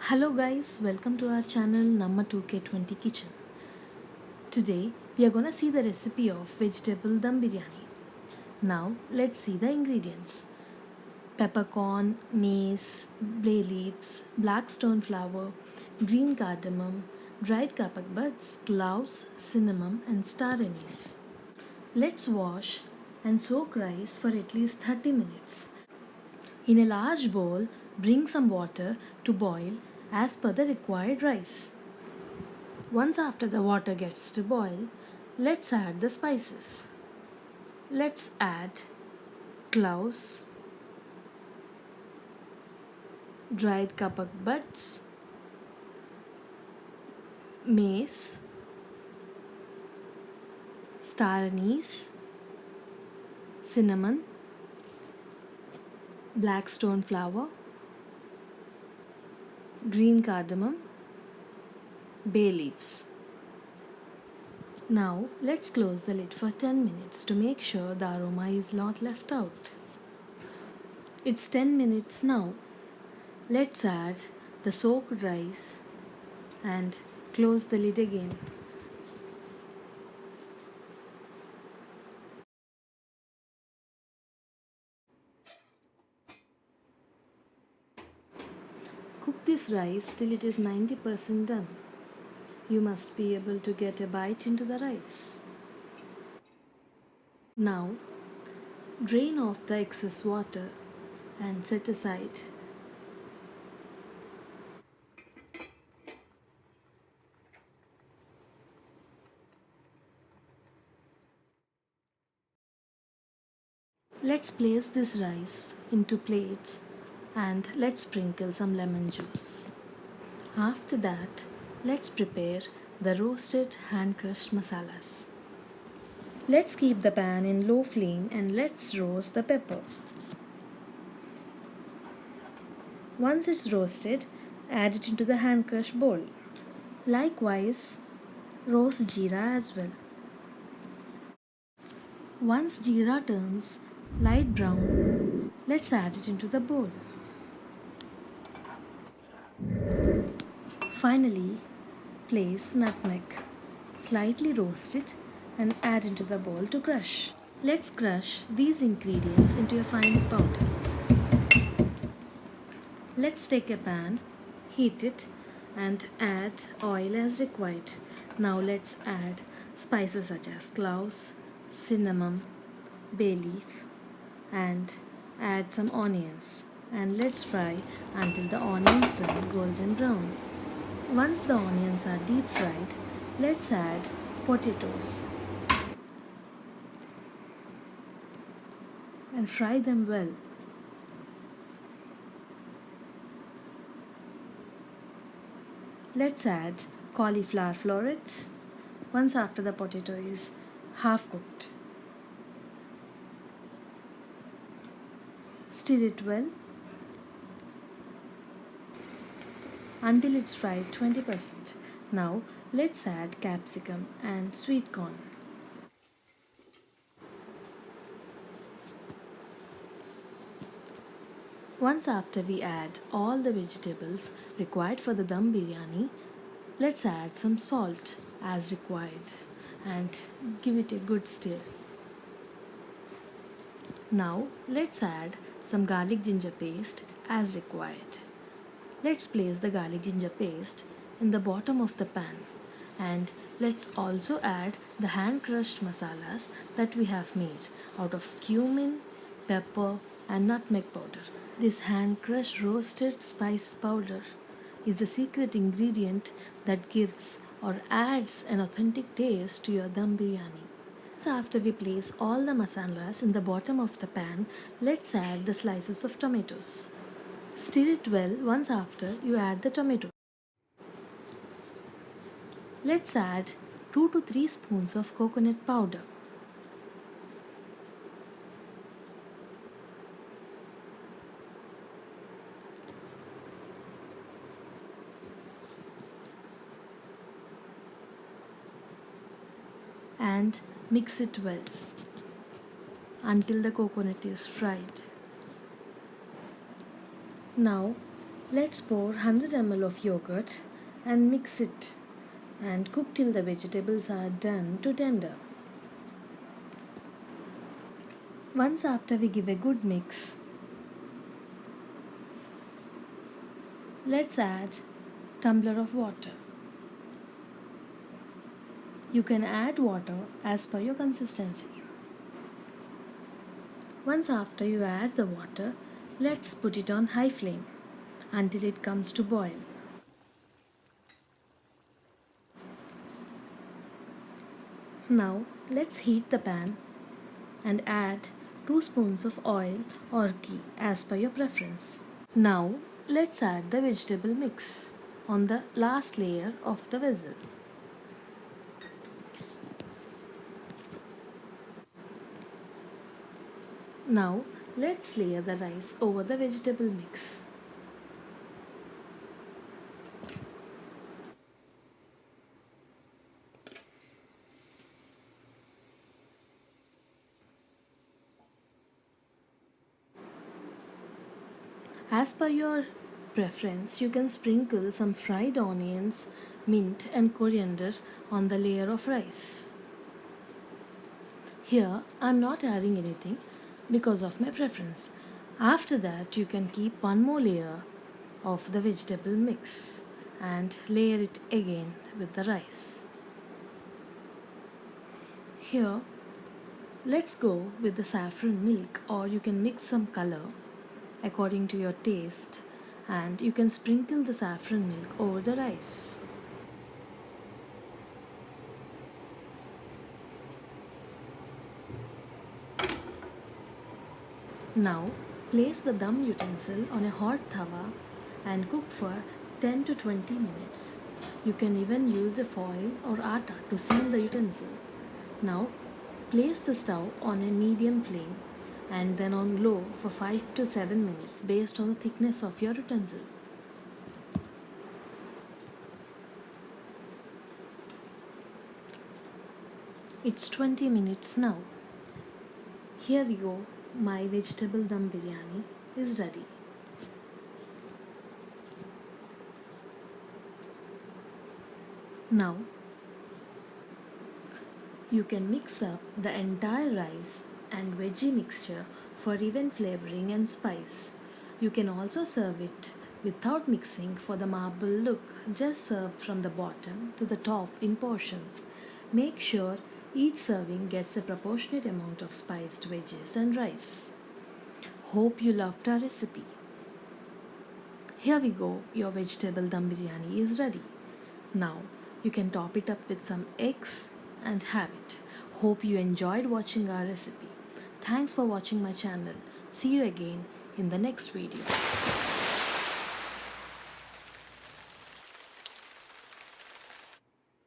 Hello guys, welcome to our channel Namma 2k20 Kitchen. Today we are gonna see the recipe of vegetable dum biryani. Now let's see the ingredients. Peppercorn, mace, bay leaves, black stone flower, green cardamom, dried kapak buds, cloves, cinnamon and star anise. Let's wash and soak rice for at least 30 minutes. In a large bowl, bring some water to boil as per the required rice. Once after the water gets to boil, let's add the spices. Let's add cloves, dried kapak buds, mace, star anise, cinnamon, black stone flower, green cardamom, bay leaves. Now let's close the lid for 10 minutes to make sure the aroma is not left out. It's 10 minutes now. Let's add the soaked rice and close the lid again. Cook this rice till it is 90% done. You must be able to get a bite into the rice. Now, drain off the excess water and set aside. Let's place this rice into plates and let's sprinkle some lemon juice. After that, let's prepare the roasted hand-crushed masalas. Let's keep the pan in low flame and let's roast the pepper. Once it's roasted, add it into the hand-crushed bowl. Likewise, roast jeera as well. Once jeera turns light brown, let's add it into the bowl. Finally, place nutmeg, slightly roast it and add into the bowl to crush. Let's crush these ingredients into a fine powder. Let's take a pan, heat it and add oil as required. Now let's add spices such as cloves, cinnamon, bay leaf and add some onions and let's fry until the onions turn golden brown. Once the onions are deep fried, let's add potatoes and fry them well. Let's add cauliflower florets once after the potato is half cooked. Stir it well until it's fried 20%. Now let's add capsicum and sweet corn. Once after we add all the vegetables required for the dum biryani, let's add some salt as required and give it a good stir. Now let's add some garlic ginger paste as required. Let's place the garlic ginger paste in the bottom of the pan and let's also add the hand crushed masalas that we have made out of cumin, pepper and nutmeg powder. This hand crushed roasted spice powder is the secret ingredient that gives or adds an authentic taste to your dum biryani. So after we place all the masalas in the bottom of the pan, let's add the slices of tomatoes. Stir it well once after you add the tomato. Let's add 2 to 3 spoons of coconut powder. And mix it well until the coconut is fried. Now Let's pour 100 ml of yogurt and mix it and cook till the vegetables are done to tender. Once after we give a good mix, let's add tumbler of water. You can add water as per your consistency. Once after you add the water, let's put it on high flame until it comes to boil. Now let's heat the pan and add 2 spoons of oil or ghee as per your preference. Now let's add the vegetable mix on the last layer of the vessel. Now let's layer the rice over the vegetable mix. As per your preference, you can sprinkle some fried onions, mint and coriander on the layer of rice. Here I am not adding anything because of my preference. After that, you can keep one more layer of the vegetable mix and layer it again with the rice. Here, let's go with the saffron milk, or you can mix some color according to your taste, and you can sprinkle the saffron milk over the rice. Now place the dum utensil on a hot tawa and cook for 10 to 20 minutes. You can even use a foil or atta to seal the utensil. Now place the stove on a medium flame and then on low for 5 to 7 minutes based on the thickness of your utensil. It's 20 minutes now. Here we go. My vegetable dum biryani is ready. Now you can mix up the entire rice and veggie mixture for even flavoring and spice. You can also serve it without mixing for the marble look. Just serve from the bottom to the top in portions. Make sure each serving gets a proportionate amount of spiced veggies and rice. Hope you loved our recipe. Here we go, your vegetable dum biryani is ready. Now you can top it up with some eggs and have it. Hope you enjoyed watching our recipe. Thanks for watching my channel. See you again in the next video.